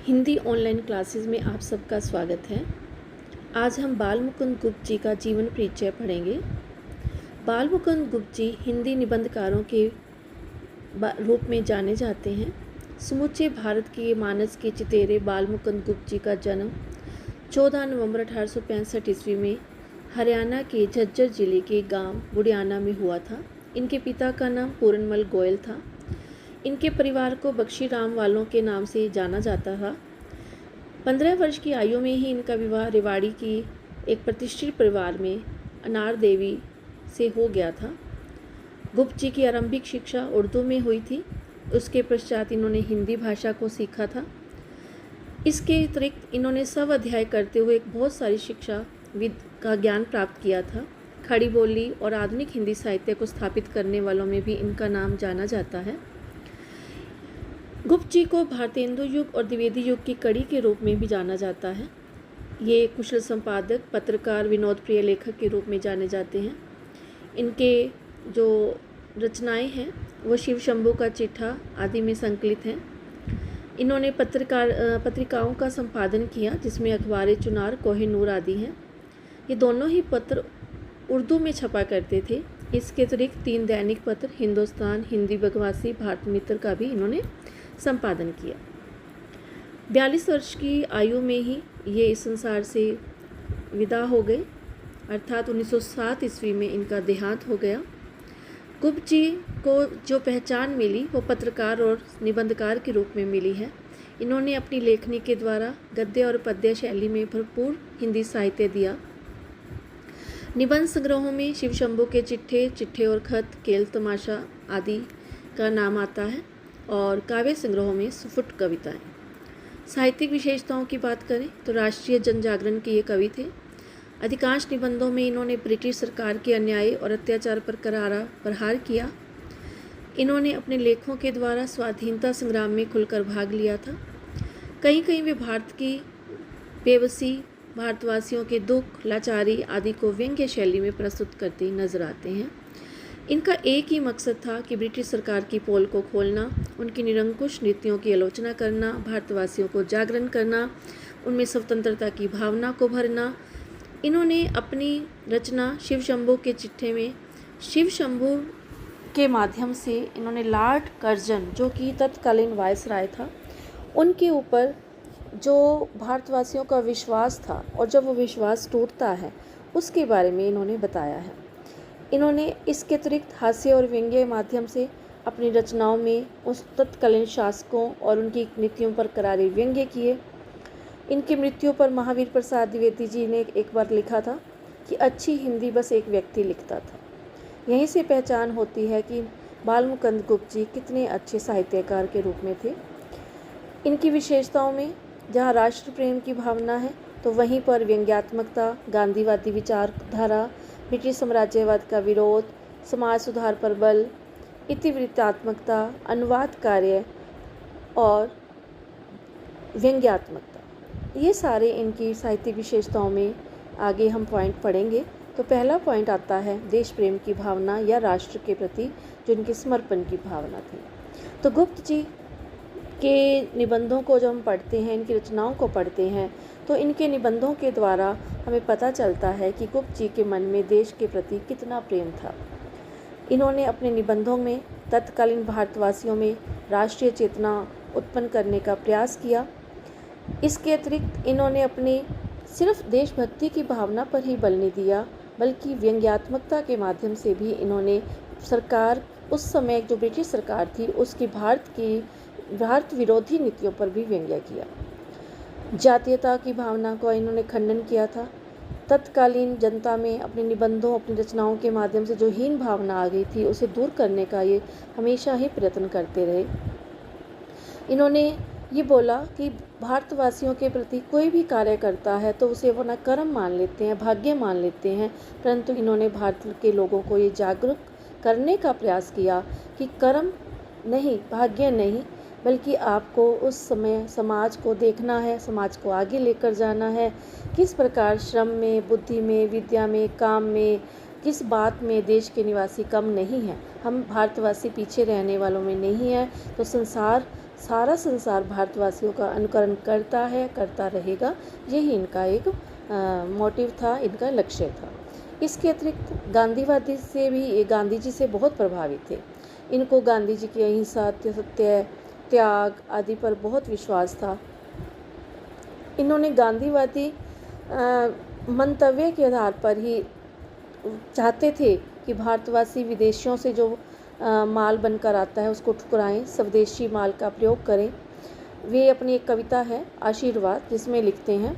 Hindi online classes में आप सबका स्वागत है। आज हम बाल मुकुंद गुप्त जी का जीवन परिचय पढ़ेंगे। बाल मुकुंद गुप्त जी हिंदी निबंधकारों के रूप में जाने जाते हैं। समूचे भारत के मानस के चितेरे बाल मुकुंद गुप्त जी का जन्म 14 नवंबर 1865 ईस्वी में हरियाणा के झज्जर जिले के गांव बुढ़ियाना में हुआ था। इनके पिता का नाम पूरनमल गोयल था। इनके परिवार को बख्शी राम वालों के नाम से जाना जाता था। 15 वर्ष की आयु में ही इनका विवाह रेवाड़ी की एक प्रतिष्ठित परिवार में अनार देवी से हो गया था। गुप्त जी की आरंभिक शिक्षा उर्दू में हुई थी। उसके पश्चात इन्होंने हिंदी भाषा को सीखा था। इसके अतिरिक्त इन्होंने सब अध्याय करते हुए बहुत सारी शिक्षा विद का ज्ञान प्राप्त किया था। खड़ी बोली और आधुनिक हिंदी साहित्य को स्थापित करने वालों में भी इनका नाम जाना जाता है। गुप्त जी को भारतेंदु युग और द्विवेदी युग की कड़ी के रूप में भी जाना जाता है। ये कुशल संपादक, पत्रकार, विनोद प्रिय लेखक के रूप में जाने जाते हैं। इनके जो रचनाएं हैं वो शिव शंभू का चिट्ठा आदि में संकलित हैं। इन्होंने पत्रिकाओं का संपादन किया, जिसमें अखबार चुनार, कोहिनूर आदि हैं। ये दोनों ही पत्र उर्दू में छपा करते थे। इसके अतिरिक्त 3 दैनिक पत्र, हिंदुस्तान, हिंदी बगवासी, भारत मित्र का भी इन्होंने संपादन किया। 42 वर्ष की आयु में ही ये इस संसार से विदा हो गए, अर्थात 1907 ईस्वी में इनका देहांत हो गया। गुप्त जी को जो पहचान मिली वो पत्रकार और निबंधकार के रूप में मिली है। इन्होंने अपनी लेखनी के द्वारा गद्य और पद्य शैली में भरपूर हिंदी साहित्य दिया। निबंध संग्रहों में शिव शंभू के चिट्ठे और खत, केल तमाशा आदि का नाम आता है और काव्य संग्रहों में सुफुट कविताएं। साहित्यिक विशेषताओं की बात करें तो राष्ट्रीय जन जागरण के ये कवि थे। अधिकांश निबंधों में इन्होंने ब्रिटिश सरकार के अन्याय और अत्याचार पर करारा प्रहार किया। इन्होंने अपने लेखों के द्वारा स्वाधीनता संग्राम में खुलकर भाग लिया था। कहीं कहीं वे भारत की बेबसी, भारतवासियों के दुख, लाचारी आदि को व्यंग्य शैली में प्रस्तुत करते नजर आते हैं। इनका एक ही मकसद था कि ब्रिटिश सरकार की पोल को खोलना, उनकी निरंकुश नीतियों की आलोचना करना, भारतवासियों को जागरण करना, उनमें स्वतंत्रता की भावना को भरना। इन्होंने अपनी रचना शिव शंभू के चिट्ठे में शिव शंभू के माध्यम से इन्होंने लॉर्ड कर्जन, जो कि तत्कालीन वायसराय था, उनके ऊपर जो भारतवासियों का विश्वास था और जब वो विश्वास टूटता है उसके बारे में इन्होंने बताया है। इन्होंने इसके अतिरिक्त हास्य और व्यंग्य माध्यम से अपनी रचनाओं में उस तत्कालीन शासकों और उनकी नीतियों पर करारे व्यंग्य किए। इनकी मृत्यु पर महावीर प्रसाद द्विवेदी जी ने एक बार लिखा था कि अच्छी हिंदी बस एक व्यक्ति लिखता था। यहीं से पहचान होती है कि बाल मुकुंद गुप्त जी कितने अच्छे साहित्यकार के रूप में थे। इनकी विशेषताओं में जहाँ राष्ट्र प्रेम की भावना है तो वहीं पर व्यंग्यात्मकता, गांधीवादी विचारधारा, ब्रिटिश साम्राज्यवाद का विरोध, समाज सुधार पर बल, इतिवृत्तात्मकता, अनुवाद कार्य और व्यंग्यात्मकता, ये सारे इनकी साहित्यिक विशेषताओं में आगे हम पॉइंट पढ़ेंगे। तो पहला पॉइंट आता है देश प्रेम की भावना या राष्ट्र के प्रति जो इनके समर्पण की भावना थी। तो गुप्त जी के निबंधों को जब हम पढ़ते हैं, इनकी रचनाओं को पढ़ते हैं, तो इनके निबंधों के द्वारा हमें पता चलता है कि गुप्त जी के मन में देश के प्रति कितना प्रेम था। इन्होंने अपने निबंधों में तत्कालीन भारतवासियों में राष्ट्रीय चेतना उत्पन्न करने का प्रयास किया। इसके अतिरिक्त इन्होंने अपने सिर्फ देशभक्ति की भावना पर ही बल नहीं दिया, बल्कि व्यंग्यात्मकता के माध्यम से भी इन्होंने सरकार, उस समय जो ब्रिटिश सरकार थी उसकी भारत विरोधी नीतियों पर भी व्यंग्य किया। जातीयता की भावना को इन्होंने खंडन किया था। तत्कालीन जनता में अपने निबंधों, अपनी रचनाओं के माध्यम से जो हीन भावना आ गई थी उसे दूर करने का ये हमेशा ही प्रयत्न करते रहे। इन्होंने ये बोला कि भारतवासियों के प्रति कोई भी कार्य करता है तो उसे वो न कर्म मान लेते हैं, भाग्य मान लेते हैं, परंतु इन्होंने भारत के लोगों को ये जागरूक करने का प्रयास किया कि कर्म नहीं, भाग्य नहीं, बल्कि आपको उस समय समाज को देखना है, समाज को आगे लेकर जाना है। किस प्रकार श्रम में, बुद्धि में, विद्या में, काम में, किस बात में देश के निवासी कम नहीं हैं। हम भारतवासी पीछे रहने वालों में नहीं हैं। तो संसार सारा संसार भारतवासियों का अनुकरण करता है, करता रहेगा, यही इनका एक मोटिव था, इनका लक्ष्य था। इसके अतिरिक्त गांधीवादी से भी, ये गांधी जी से बहुत प्रभावित थे। इनको गांधी जी की अहिंसा, सत्य, त्याग आदि पर बहुत विश्वास था। इन्होंने गांधीवादी मंतव्य के आधार पर ही चाहते थे कि भारतवासी विदेशियों से जो माल बनकर आता है उसको ठुकराएं, स्वदेशी माल का प्रयोग करें। वे अपनी एक कविता है आशीर्वाद, जिसमें लिखते हैं,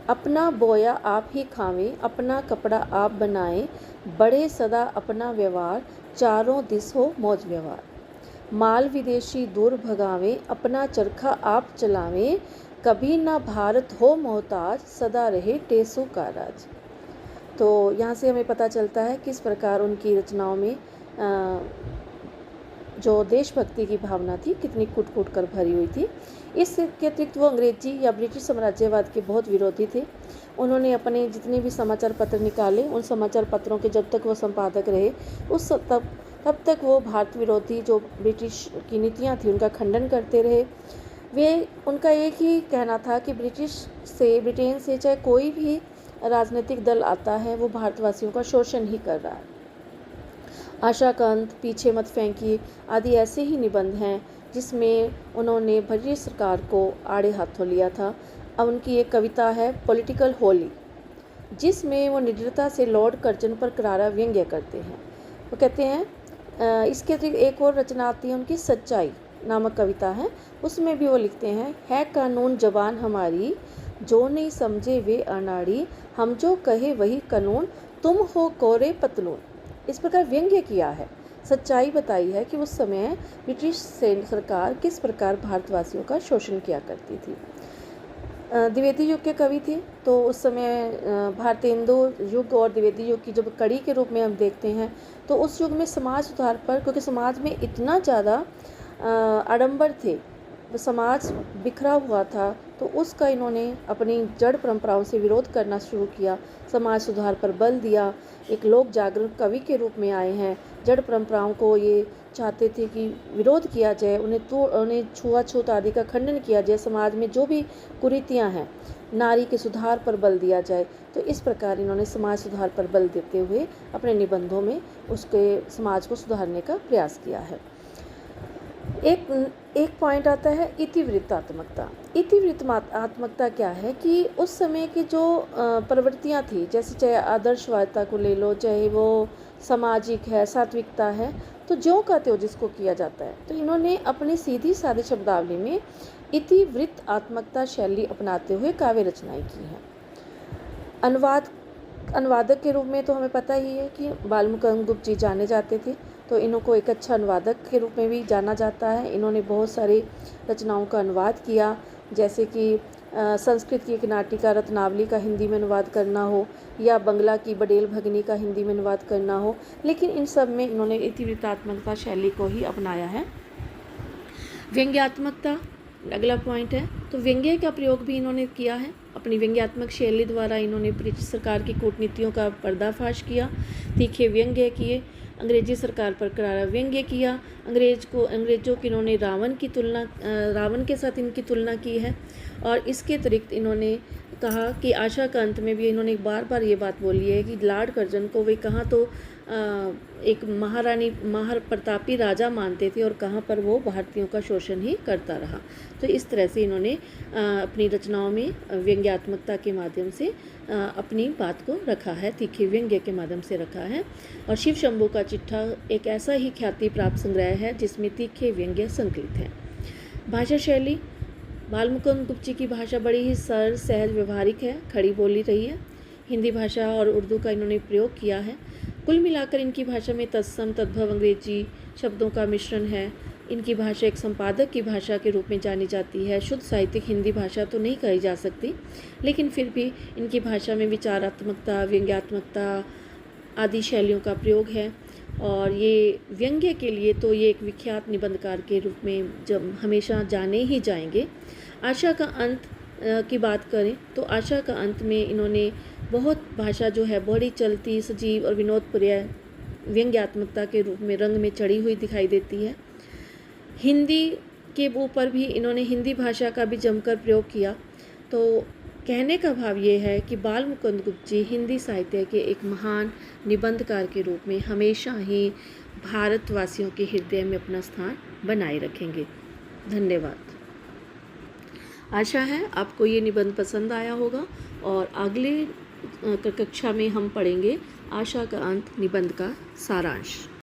अपना बोया आप ही खावें, अपना कपड़ा आप बनाएं, बढ़े सदा अपना व्यवहार, चारों दिस हो मौज व्यवहार। माल विदेशी दूर भगावें, अपना चरखा आप चलावें, कभी ना भारत हो मोहताज, सदा रहे टेसू का राज। तो यहाँ से हमें पता चलता है किस प्रकार उनकी रचनाओं में जो देशभक्ति की भावना थी कितनी कूट कूट कर भरी हुई थी। इसके अतिरिक्त वो अंग्रेजी या ब्रिटिश साम्राज्यवाद के बहुत विरोधी थे। उन्होंने अपने जितने भी समाचार पत्र निकाले, उन समाचार पत्रों के जब तक वो संपादक रहे तब तक वो भारत विरोधी जो ब्रिटिश की नीतियाँ थी उनका खंडन करते रहे। उनका एक ही कहना था कि ब्रिटेन से चाहे कोई भी राजनीतिक दल आता है वो भारतवासियों का शोषण ही कर रहा है। आशा का अंत, पीछे मत फेंकिए आदि ऐसे ही निबंध हैं जिसमें उन्होंने ब्रिटिश सरकार को आड़े हाथों लिया था। अब उनकी एक कविता है पॉलिटिकल होली, जिसमें वो निडरता से लॉर्ड कर्जन पर करारा व्यंग्य करते हैं। वो कहते हैं, इसके अतिरिक्त एक और रचना आती है उनकी सच्चाई नामक कविता है, उसमें भी वो लिखते हैं, है कानून जबान हमारी, जो नहीं समझे वे अनाड़ी, हम जो कहे वही कानून, तुम हो कोरे पतलून। इस प्रकार व्यंग्य किया है, सच्चाई बताई है कि उस समय ब्रिटिश सरकार किस प्रकार भारतवासियों का शोषण किया करती थी। द्विवेदी युग के कवि थे, तो उस समय भारतेंदु युग और द्विवेदी युग की जब कड़ी के रूप में हम देखते हैं तो उस युग में समाज सुधार पर, क्योंकि समाज में इतना ज़्यादा आडंबर थे, समाज बिखरा हुआ था, तो उसका इन्होंने अपनी जड़ परंपराओं से विरोध करना शुरू किया, समाज सुधार पर बल दिया, एक लोक जागरण कवि के रूप में आए हैं। जड़ परंपराओं को ये चाहते थे कि विरोध किया जाए, उन्हें छुआछूत आदि का खंडन किया जाए, समाज में जो भी कुरीतियाँ हैं नारी के सुधार पर बल दिया जाए। तो इस प्रकार इन्होंने समाज सुधार पर बल देते हुए अपने निबंधों में उसके समाज को सुधारने का प्रयास किया है। एक पॉइंट आता है इतिवृत्तात्मकता। इतिवृत्तात्मकता क्या है कि उस समय की जो प्रवृत्तियाँ थी, जैसे चाहे आदर्शवादिता को ले लो, चाहे वो सामाजिक है, सात्विकता है, तो ज्यों का त्यों जिसको किया जाता है। तो इन्होंने अपनी सीधी सादी शब्दावली में इतिवृत्तात्मकता शैली अपनाते हुए काव्य रचनाएं की हैं। अनुवादक के रूप में तो हमें पता ही है कि बालमुकुंद गुप्त जी जाने जाते थे, तो इनको एक अच्छा अनुवादक के रूप में भी जाना जाता है। इन्होंने बहुत सारी रचनाओं का अनुवाद किया, जैसे कि संस्कृत की एक नाटिका रत्नावली का हिंदी में अनुवाद करना हो, या बंगला की बडेल भगनी का हिंदी में अनुवाद करना हो, लेकिन इन सब में इन्होंने इतिवृत्तात्मकता शैली को ही अपनाया है। व्यंग्यात्मकता अगला पॉइंट है, तो व्यंग्य का प्रयोग भी इन्होंने किया है। अपनी व्यंग्यात्मक शैली द्वारा इन्होंने ब्रिटिश सरकार की कूटनीतियों का पर्दाफाश किया, तीखे व्यंग्य किए, अंग्रेजी सरकार पर करारा व्यंग्य किया, अंग्रेजों की इन्होंने रावण के साथ इनकी तुलना की है। और इसके अतिरिक्त इन्होंने कहा कि आशा का अंत में भी इन्होंने बार बार ये बात बोली है कि लॉर्ड कर्जन को वे कहाँ तो एक प्रतापी राजा मानते थे और कहाँ पर वो भारतीयों का शोषण ही करता रहा। तो इस तरह से इन्होंने अपनी रचनाओं में व्यंग्यात्मकता के माध्यम से अपनी बात को रखा है, तीखे व्यंग्य के माध्यम से रखा है। और शिव शंभू का चिट्ठा एक ऐसा ही ख्याति प्राप्त संग्रह है जिसमें तीखे व्यंग्य संकलित हैं। भाषा शैली, बालमुकुंद गुप्त जी की भाषा बड़ी ही सरल, सहज, व्यवहारिक है, खड़ी बोली रही है। हिंदी भाषा और उर्दू का इन्होंने प्रयोग किया है। कुल मिलाकर इनकी भाषा में तत्सम तद्भव अंग्रेजी शब्दों का मिश्रण है। इनकी भाषा एक संपादक की भाषा के रूप में जानी जाती है। शुद्ध साहित्यिक हिंदी भाषा तो नहीं कही जा सकती, लेकिन फिर भी इनकी भाषा में विचारात्मकता, व्यंग्यात्मकता आदि शैलियों का प्रयोग है। और ये व्यंग्य के लिए तो ये एक विख्यात निबंधकार के रूप में जब हमेशा जाने ही जाएंगे। आशा का अंत की बात करें तो आशा का अंत में इन्होंने बहुत भाषा जो है बड़ी चलती, सजीव और विनोदप्रिय व्यंग्यात्मकता के रूप में रंग में चढ़ी हुई दिखाई देती है। हिंदी के ऊपर भी इन्होंने हिंदी भाषा का भी जमकर प्रयोग किया। तो कहने का भाव ये है कि बाल मुकुंद गुप्त जी हिंदी साहित्य के एक महान निबंधकार के रूप में हमेशा ही भारतवासियों के हृदय में अपना स्थान बनाए रखेंगे। धन्यवाद। आशा है आपको ये निबंध पसंद आया होगा और अगले कक्षा में हम पढ़ेंगे आशा का अंत निबंध का सारांश।